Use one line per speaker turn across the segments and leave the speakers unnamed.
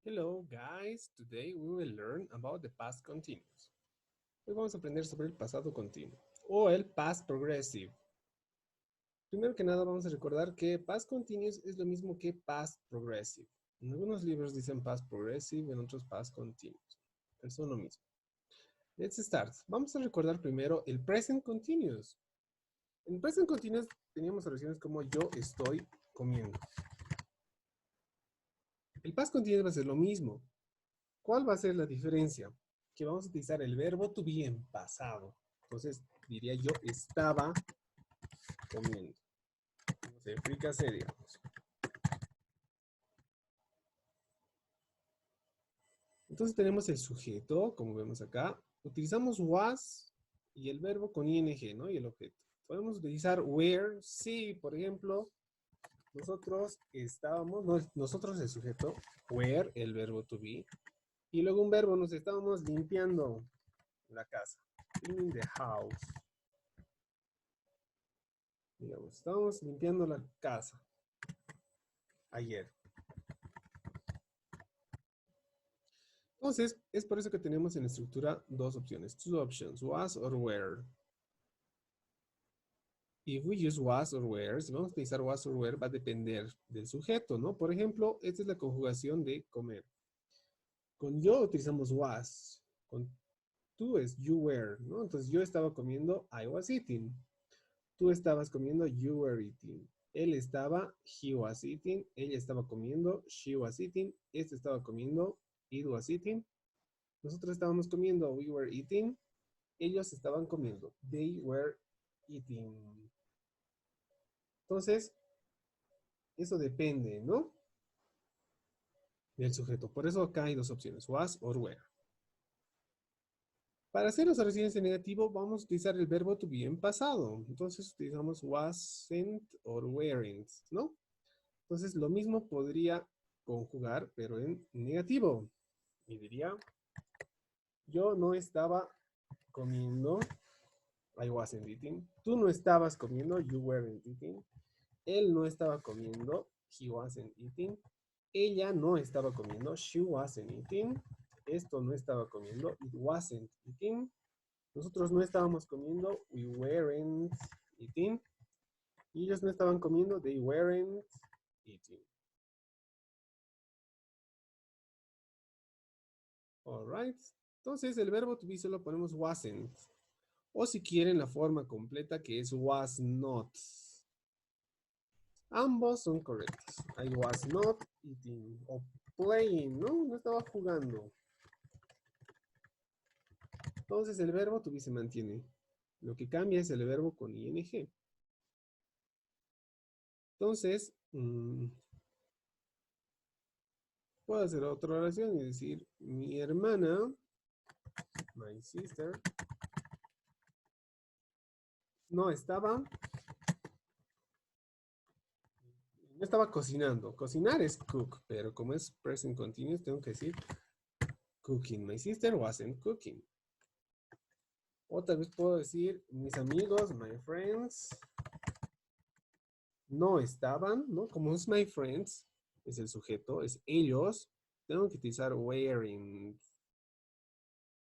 Hello guys, today we will learn about the past continuous. Hoy vamos a aprender sobre el pasado continuo o el past progressive. Primero que nada vamos a recordar que past continuous es lo mismo que past progressive. En algunos libros dicen past progressive, en otros past continuous. Pero son lo mismo. Let's start. Vamos a recordar primero el present continuous. En present continuous teníamos oraciones como yo estoy comiendo. El past continuous va a ser lo mismo. ¿Cuál va a ser la diferencia? Que vamos a utilizar el verbo to be en pasado. Entonces, diría yo estaba comiendo. Se explica digamos. Entonces tenemos el sujeto, como vemos acá. Utilizamos was y el verbo con ing, ¿no? Y el objeto. Podemos utilizar were, si, por ejemplo, nosotros estábamos, nosotros el sujeto, were, el verbo to be, y luego un verbo, nos estábamos limpiando la casa. Cleaning the house. Digamos, estábamos limpiando la casa ayer. Entonces, es por eso que tenemos en la estructura dos opciones. Two options, was or were. If we use was or were, si vamos a utilizar was or were, va a depender del sujeto, ¿no? Por ejemplo, esta es la conjugación de comer. Con yo utilizamos was. Con tú es you were, ¿no? Entonces, yo estaba comiendo, I was eating. Tú estabas comiendo, you were eating. Él estaba, he was eating. Ella estaba comiendo, she was eating. Este estaba comiendo, it was eating. Nosotros estábamos comiendo, we were eating. Ellos estaban comiendo, they were eating. Entonces, eso depende, ¿no? Del sujeto. Por eso acá hay dos opciones, was or were. Para hacer las oraciones en negativo, vamos a utilizar el verbo to be en pasado. Entonces, utilizamos wasn't or weren't, ¿no? Entonces, lo mismo podría conjugar, pero en negativo. Y diría, yo no estaba comiendo, I wasn't eating. Tú no estabas comiendo, you weren't eating. Él no estaba comiendo, he wasn't eating. Ella no estaba comiendo, she wasn't eating. Esto no estaba comiendo, it wasn't eating. Nosotros no estábamos comiendo, we weren't eating. Y ellos no estaban comiendo, they weren't eating. Alright. Entonces el verbo to be solo ponemos wasn't. O si quieren la forma completa que es was not. Ambos son correctos. I was not eating o playing, ¿no? No estaba jugando. Entonces el verbo to be se mantiene. Lo que cambia es el verbo con ing. Entonces, puedo hacer otra oración y decir, mi hermana, my sister, no estaba cocinando. Cocinar es cook, pero como es present continuous, tengo que decir cooking. My sister wasn't cooking. O tal vez puedo decir, mis amigos, my friends, no estaban, ¿no? Como es my friends, es el sujeto, es ellos, tengo que utilizar wearing.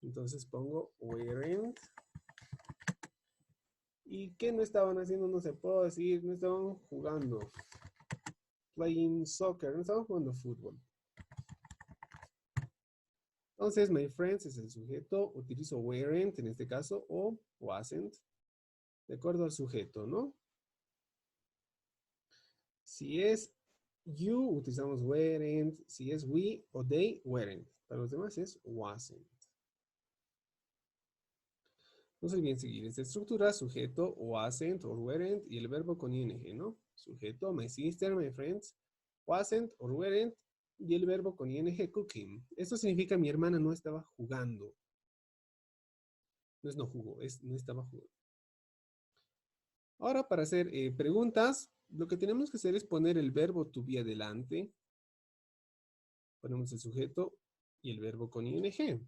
Entonces pongo wearing. ¿Y qué no estaban haciendo? No se puedo decir, no estaban jugando. Playing soccer, no estaban jugando fútbol. Entonces, my friends es el sujeto, utilizo weren't en este caso, o wasn't, de acuerdo al sujeto, ¿no? Si es you, utilizamos weren't, si es we o they, weren't. Para los demás es wasn't. No se olviden seguir esta estructura, sujeto, wasn't or weren't, y el verbo con ing, ¿no? Sujeto, my sister, my friends, wasn't or weren't, y el verbo con ing, cooking. Esto significa mi hermana no estaba jugando. No es no jugó, es no estaba jugando. Ahora, para hacer preguntas, lo que tenemos que hacer es poner el verbo to be adelante. Ponemos el sujeto y el verbo con ing.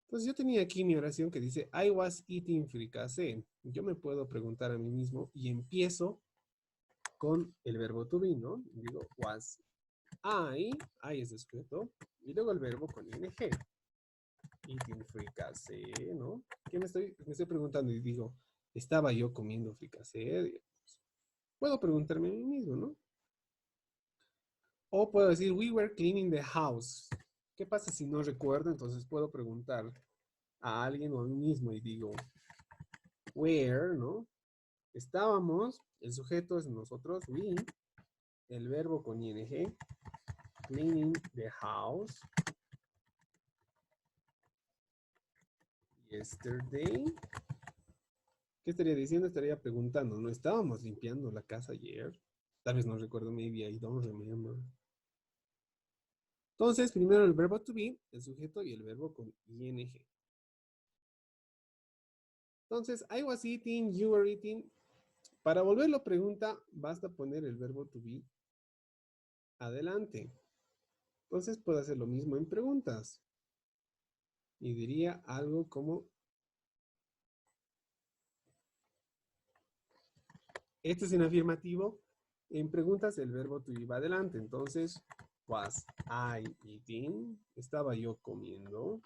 Entonces yo tenía aquí mi oración que dice, I was eating fricasé. Yo me puedo preguntar a mí mismo y empiezo con el verbo to be, ¿no? Digo, was I es el sujeto, y luego el verbo con ing. Eating fricassé, ¿no? ¿Qué me estoy preguntando? Y digo, ¿estaba yo comiendo fricassé? Digamos. Puedo preguntarme a mí mismo, ¿no? O puedo decir, we were cleaning the house. ¿Qué pasa si no recuerdo? Entonces puedo preguntar a alguien o a mí mismo y digo, where, ¿no? Estábamos, el sujeto es nosotros, we, el verbo con ing, cleaning the house, yesterday. ¿Qué estaría diciendo? Estaría preguntando, ¿no estábamos limpiando la casa ayer? Tal vez no recuerdo, maybe I don't remember. Entonces, primero el verbo to be, el sujeto y el verbo con ing. Entonces, I was eating, you were eating. Para volverlo pregunta, basta poner el verbo to be adelante. Entonces, puedo hacer lo mismo en preguntas. Y diría algo como, este es en afirmativo. En preguntas, el verbo to be va adelante. Entonces, was I eating? ¿Estaba yo comiendo?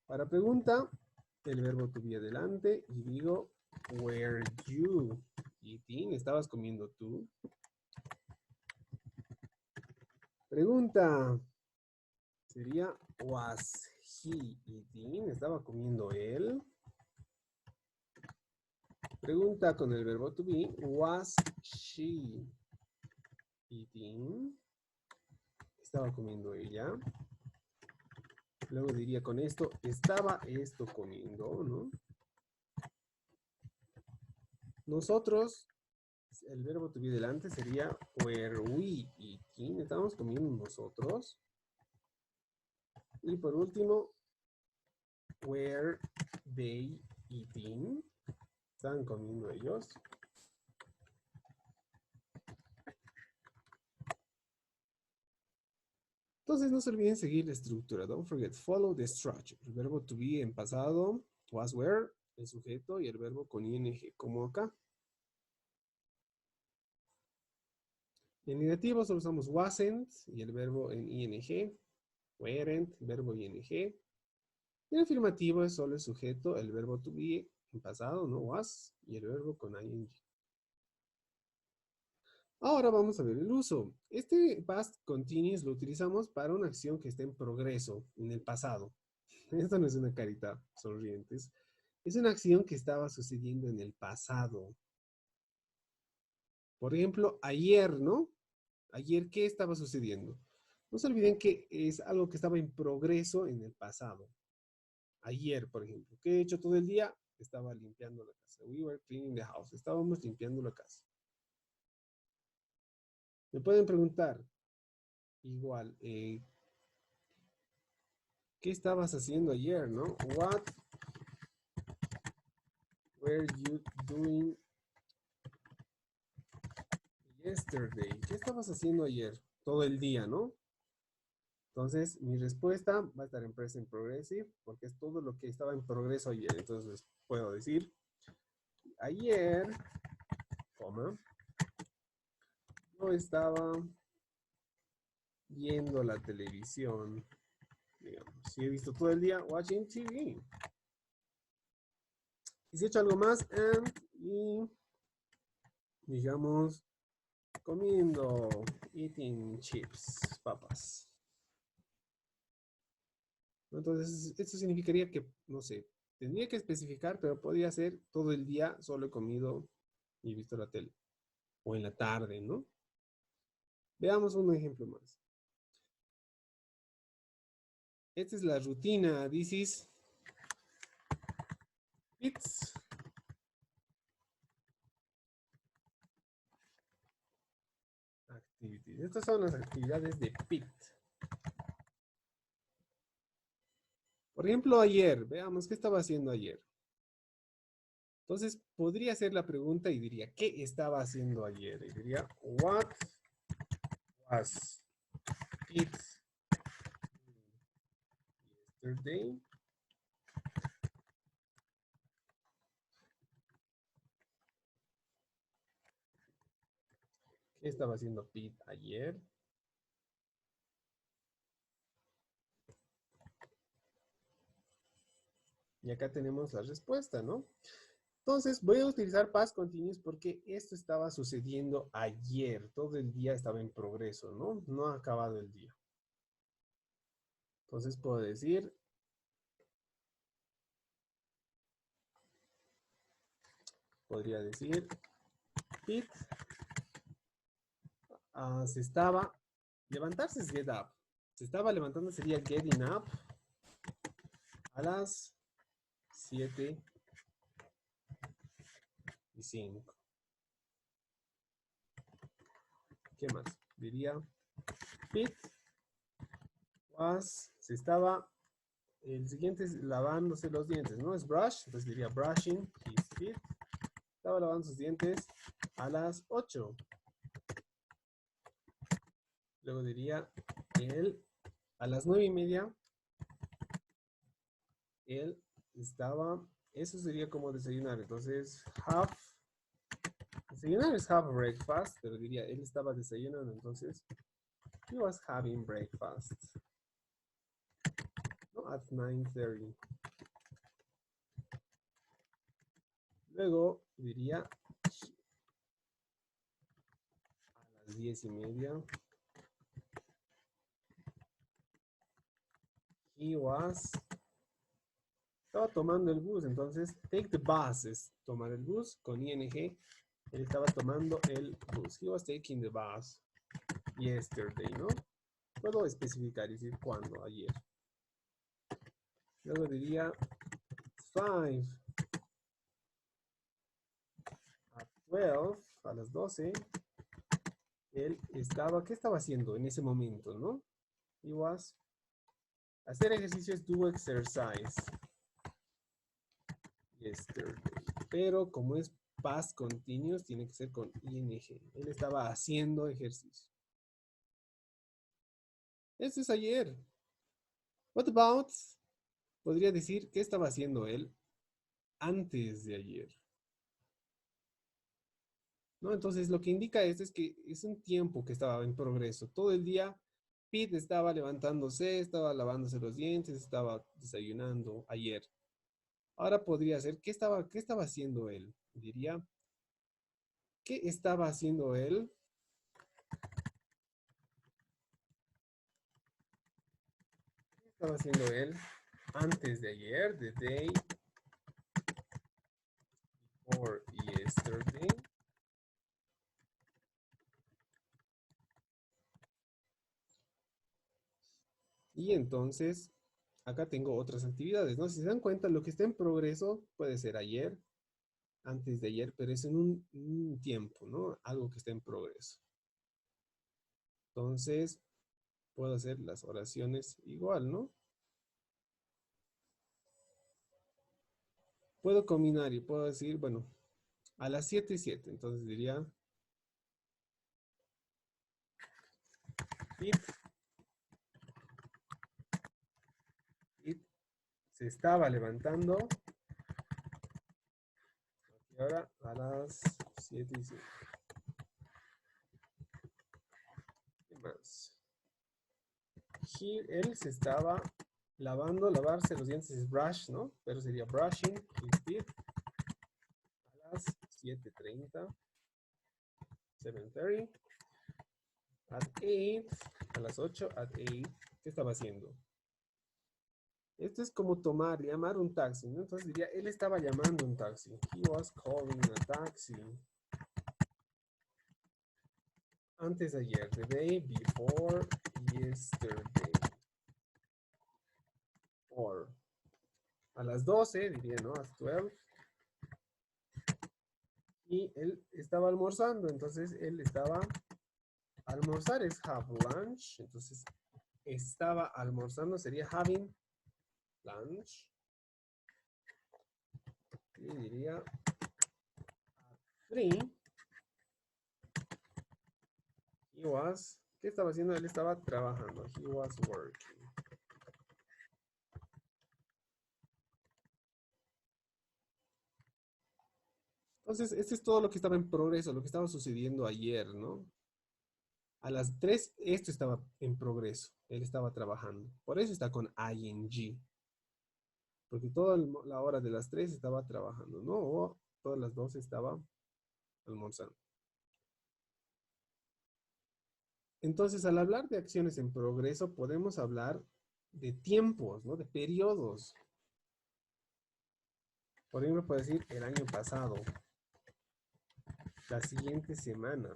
Para pregunta, el verbo to be adelante y digo, were you eating? ¿Estabas comiendo tú? Pregunta sería, was he eating? ¿Estaba comiendo él? Pregunta con el verbo to be, was she eating? ¿Estaba comiendo ella? Luego diría con esto, ¿estaba esto comiendo? ¿No? Nosotros, el verbo to be delante sería, were we eating? ¿Estábamos comiendo nosotros? Y por último, were they eating? ¿Estaban comiendo ellos? Entonces no se olviden seguir la estructura. Don't forget, follow the structure. El verbo to be en pasado, was, were, el sujeto y el verbo con ing, como acá. En negativo solo usamos wasn't y el verbo en ing, weren't, verbo ing. En afirmativo es solo el sujeto, el verbo to be en pasado, ¿no? Was, y el verbo con ing. Ahora vamos a ver el uso. Este past continuous lo utilizamos para una acción que está en progreso, en el pasado. Esto no es una carita sonrientes. Es una acción que estaba sucediendo en el pasado. Por ejemplo, ayer, ¿no? Ayer, ¿qué estaba sucediendo? No se olviden que es algo que estaba en progreso en el pasado. Ayer, por ejemplo, ¿qué he hecho todo el día? Estaba limpiando la casa. We were cleaning the house. Estábamos limpiando la casa. Me pueden preguntar, igual, ¿qué estabas haciendo ayer, no? What were you doing yesterday? ¿Qué estabas haciendo ayer? Todo el día, ¿no? Entonces, mi respuesta va a estar en present progressive porque es todo lo que estaba en progreso ayer. Entonces, puedo decir, ayer, coma, yo estaba viendo la televisión, digamos. Si he visto todo el día watching TV. Y si he hecho algo más, and, y, digamos, comiendo, eating chips, papas. Entonces, esto significaría que, no sé, tendría que especificar, pero podría ser todo el día solo he comido y visto la tele. O en la tarde, ¿no? Veamos un ejemplo más. Esta es la rutina. This is Pete's activities. Estas son las actividades de Pete. Por ejemplo, ayer. Veamos qué estaba haciendo ayer. Entonces, podría hacer la pregunta y diría, ¿qué estaba haciendo ayer? Y diría, what was Pete yesterday? ¿Qué estaba haciendo Pete ayer? Y acá tenemos la respuesta, ¿no? Entonces voy a utilizar past continuous porque esto estaba sucediendo ayer. Todo el día estaba en progreso, ¿no? No ha acabado el día. Entonces puedo decir, podría decir, Pete se estaba, levantarse es get up. Se estaba levantando sería getting up a las 7:05. ¿Qué más? Diría, Pete se estaba, el siguiente es lavándose los dientes, ¿no? Es brush, entonces diría brushing his teeth. Estaba lavando sus dientes a las 8. Luego diría, él a las 9:30, él estaba, eso sería como desayunar, entonces desayunar es have breakfast, pero diría, él estaba desayunando, entonces, he was having breakfast, ¿no? At 9:30. Luego diría, a las 10:30, he was, estaba tomando el bus, entonces, take the bus es tomar el bus con ing, él estaba tomando el bus, he was taking the bus yesterday, ¿no? Puedo especificar y decir cuándo, ayer. Luego diría 5 a 12, a las 12, él estaba, ¿qué estaba haciendo en ese momento, no? He was, hacer ejercicios, do exercise yesterday. Pero como es past continuous, tiene que ser con ing. Él estaba haciendo ejercicio. Eso es ayer. What about? Podría decir, ¿qué estaba haciendo él antes de ayer? ¿No? Entonces, lo que indica esto es que es un tiempo que estaba en progreso. Todo el día, Pete estaba levantándose, estaba lavándose los dientes, estaba desayunando ayer. Ahora podría ser, ¿qué estaba haciendo él? Diría, ¿qué estaba haciendo él? ¿Qué estaba haciendo él antes de ayer? The day before yesterday. Y entonces, acá tengo otras actividades, ¿no? Si se dan cuenta, lo que está en progreso puede ser ayer, antes de ayer, pero es en un tiempo, ¿no? Algo que está en progreso. Entonces, puedo hacer las oraciones igual, ¿no? Puedo combinar y puedo decir, bueno, a las 7:07. Entonces diría, it, it se estaba levantando. Y ahora a las 7:07. ¿Qué más? Él se estaba lavando, lavarse los dientes es brush, ¿no? Pero sería brushing his teeth a las 7:30, 7:30. At 8, a las 8, at 8, ¿qué estaba haciendo? Esto es como tomar, llamar un taxi, ¿no? Entonces diría, él estaba llamando un taxi. He was calling a taxi. Antes de ayer, the day before yesterday. Or, a las 12, diría, ¿no? At 12. Y él estaba almorzando, entonces él estaba, almorzar es have lunch, entonces estaba almorzando sería having lunch. Y diría, at 3, he was, ¿qué estaba haciendo? Él estaba trabajando. He was working. Entonces, este es todo lo que estaba en progreso, lo que estaba sucediendo ayer, ¿no? A las 3 esto estaba en progreso. Él estaba trabajando. Por eso está con ing. Porque toda la hora de las 3 estaba trabajando, ¿no? O todas las 12 estaba almorzando. Entonces, al hablar de acciones en progreso, podemos hablar de tiempos, ¿no? De periodos. Por ejemplo, puedo decir el año pasado, la siguiente semana,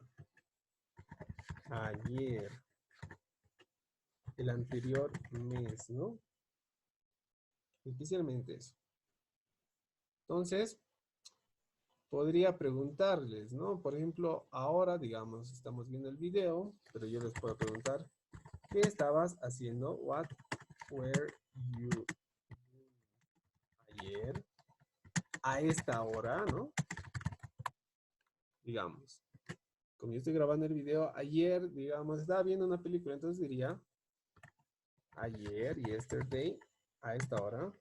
ayer, el anterior mes, ¿no? Especialmente eso. Entonces, podría preguntarles, ¿no? Por ejemplo, ahora, digamos, estamos viendo el video, pero yo les puedo preguntar, ¿qué estabas haciendo? What were you doing ayer? A esta hora, ¿no? Digamos, como yo estoy grabando el video, ayer, digamos, estaba viendo una película, entonces diría, ayer, yesterday, a esta hora,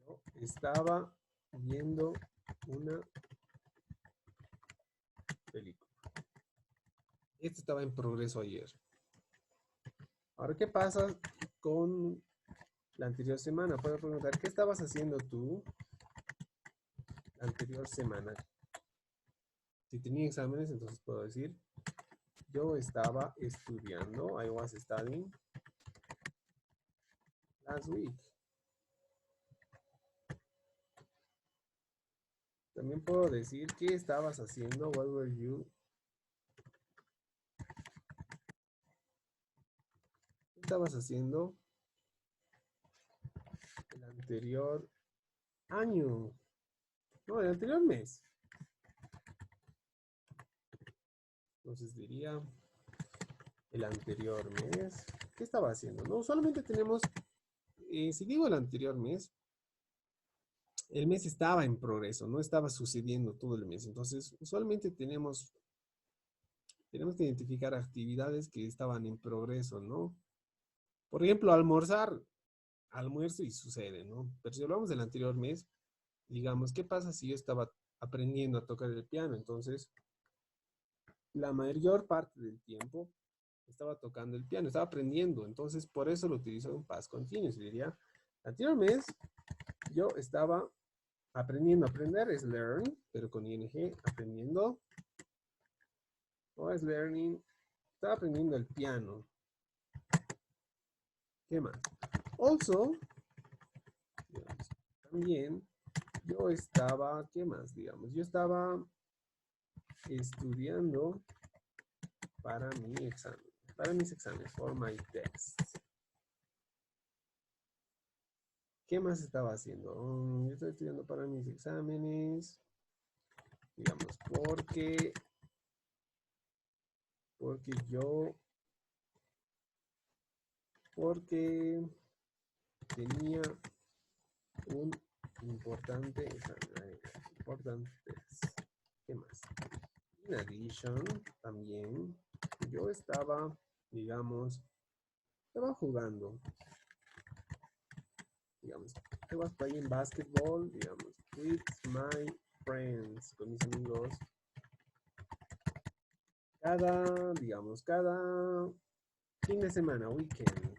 yo estaba viendo una película. Esto estaba en progreso ayer. Ahora, ¿qué pasa con la anterior semana? Puedo preguntar, ¿qué estabas haciendo tú la anterior semana? Si tenía exámenes, entonces puedo decir, yo estaba estudiando, I was studying last week. También puedo decir, ¿qué estabas haciendo? What were you? ¿Qué estabas haciendo el anterior año? No, el anterior mes. Entonces diría, el anterior mes, ¿qué estaba haciendo? No, solamente tenemos, si digo el anterior mes, el mes estaba en progreso, no estaba sucediendo todo el mes. Entonces, usualmente tenemos que identificar actividades que estaban en progreso, ¿no? Por ejemplo, almorzar, almuerzo y sucede, ¿no? Pero si hablamos del anterior mes, digamos, ¿qué pasa si yo estaba aprendiendo a tocar el piano? Entonces, la mayor parte del tiempo estaba tocando el piano, estaba aprendiendo. Entonces, por eso lo utilizo en past continuous. Diría, el anterior mes yo estaba aprendiendo. Aprender es learn, pero con ing, aprendiendo. O es learning. Estaba aprendiendo el piano. ¿Qué más? Also, digamos, también yo estaba, ¿qué más? Digamos, yo estaba estudiando para mi examen, para mis exámenes, for my test. ¿Qué más estaba haciendo? Yo estoy estudiando para mis exámenes, digamos, porque tenía un importante examen. ¿Qué más? In addition, también yo estaba, digamos, estaba jugando, digamos, I was playing basketball, digamos, with my friends, con mis amigos, cada fin de semana, weekend.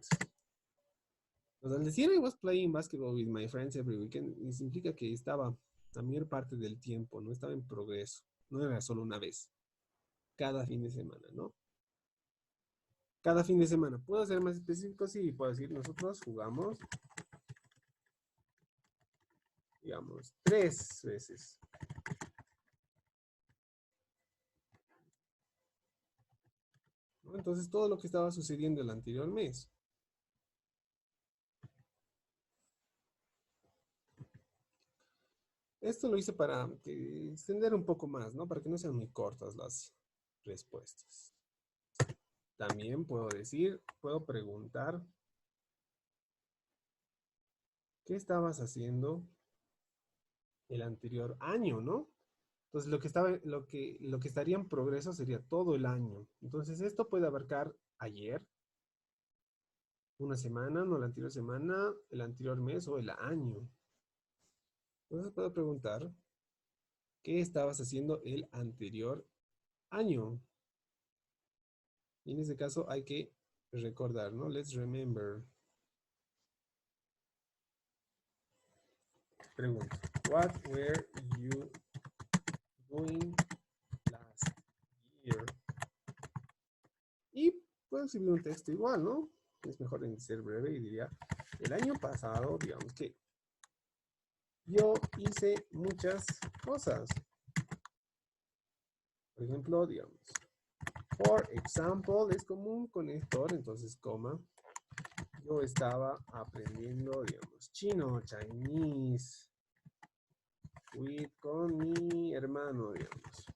Pues al decir I was playing basketball with my friends every weekend, significa que estaba la mayor parte del tiempo, no estaba en progreso, no era solo una vez, cada fin de semana, ¿no? Cada fin de semana. ¿Puedo ser más específico? Sí, puedo decir, nosotros jugamos, digamos, 3 veces. ¿No? Entonces, todo lo que estaba sucediendo el anterior mes. Esto lo hice para extender un poco más, ¿no? Para que no sean muy cortas las respuestas. También puedo decir, puedo preguntar, ¿qué estabas haciendo el anterior año, ¿no? Entonces, lo que estaría en progreso sería todo el año. Entonces, esto puede abarcar ayer, una semana, no la anterior semana, el anterior mes o el año. Entonces, puedo preguntar, ¿qué estabas haciendo el anterior año. Y en este caso hay que recordar, ¿no? Let's remember. Pregunta. What were you doing last year? Y puedo escribir un texto igual, ¿no? Es mejor en ser breve y diría, el año pasado, digamos que yo hice muchas cosas. Por ejemplo, digamos, for example es como un conector, entonces coma. Yo estaba aprendiendo, digamos, chino, Chinese, con mi hermano, digamos.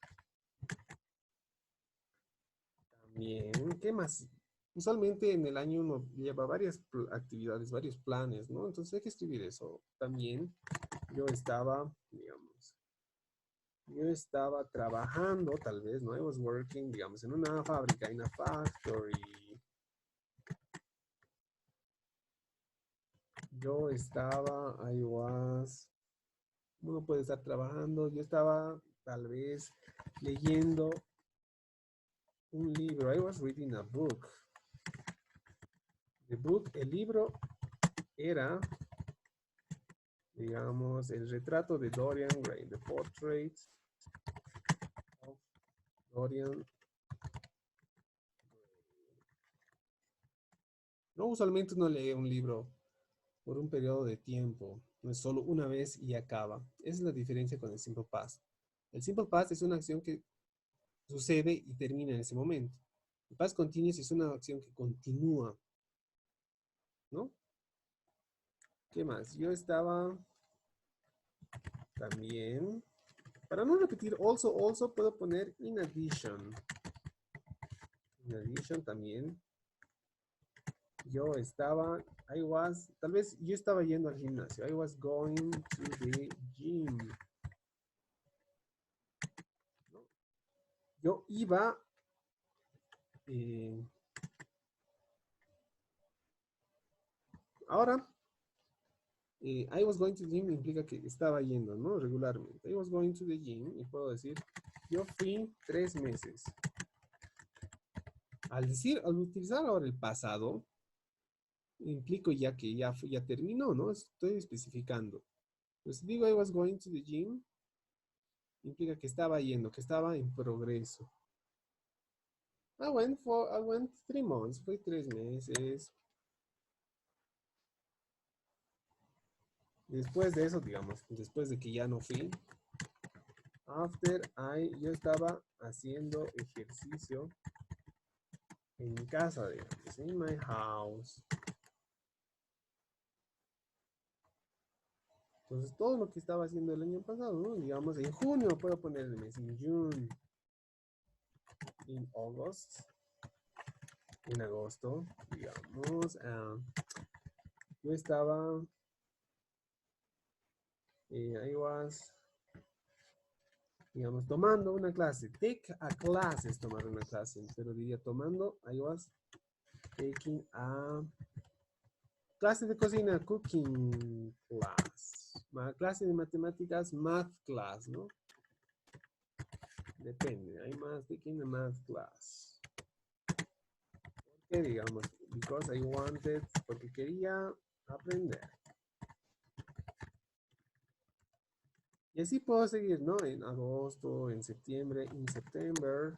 También, ¿qué más? Usualmente en el año uno lleva varias actividades, varios planes, ¿no? Entonces hay que escribir eso. También yo estaba, digamos, yo estaba trabajando, tal vez, ¿no? I was working, digamos, en una fábrica, en una factory. Yo estaba, uno puede estar trabajando, yo estaba tal vez leyendo un libro. I was reading a book. The book, el libro era, digamos, el retrato de Dorian Gray, The Portrait of Dorian. No, usualmente uno lee un libro por un periodo de tiempo, no es solo una vez y acaba. Esa es la diferencia con el Simple Past. El Simple Past es una acción que sucede y termina en ese momento. El Past Continuous es una acción que continúa, ¿no? ¿Qué más? Yo estaba también, para no repetir also puedo poner in addition. In addition también. Yo estaba, tal vez yo estaba yendo al gimnasio. I was going to the gym. ¿No? Yo iba, eh, ahora, I was going to the gym implica que estaba yendo, ¿no? Regularmente. I was going to the gym y puedo decir, yo fui 3 meses. Al utilizar ahora el pasado, implico ya que ya terminó, ¿no? Estoy especificando. Pues digo I was going to the gym, implica que estaba yendo, que estaba en progreso. I went 3 months, fui 3 meses. Después de eso, digamos, después de que ya no fui, yo estaba haciendo ejercicio en mi casa, digamos, in my house. Entonces, todo lo que estaba haciendo el año pasado, ¿no? Digamos, en junio puedo poner el mes, en June, in August, en agosto, digamos, yo estaba, I was, digamos, tomando una clase. Take a class es tomar una clase, pero diría tomando, I was taking a clase de cocina, cooking class. Clase de matemáticas, math class, ¿no? Depende, hay más taking a math class. Porque digamos, because I wanted, porque quería aprender. Y así puedo seguir, ¿no? En agosto, en septiembre, in September.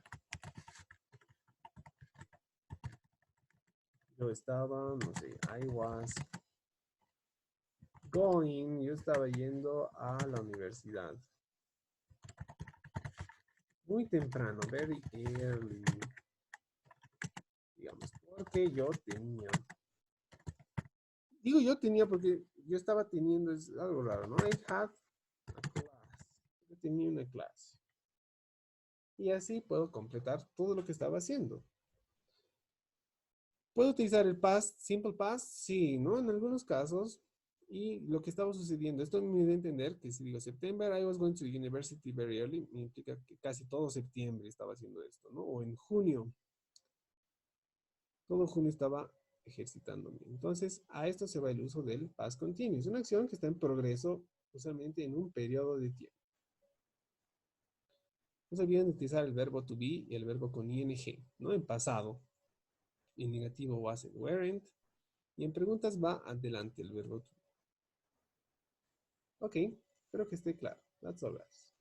Yo estaba, no sé, I was going, yo estaba yendo a la universidad. Muy temprano, very early. Digamos, porque yo tenía. Digo yo tenía porque yo estaba teniendo, es algo raro, ¿no? I had a class. Yo tenía una clase. Y así puedo completar todo lo que estaba haciendo. ¿Puedo utilizar el past, simple past? Sí, ¿no? En algunos casos. Y lo que estaba sucediendo, esto me da a entender que si digo September, I was going to university very early, me implica que casi todo septiembre estaba haciendo esto, ¿no? O en junio, todo junio estaba ejercitándome. Entonces, a esto se va el uso del past continuous, una acción que está en progreso usualmente en un periodo de tiempo. No se olviden de utilizar el verbo to be y el verbo con ing, ¿no? En pasado. En negativo wasn't, weren't. Y en preguntas va adelante el verbo to be. Ok, espero que esté claro. That's all, guys.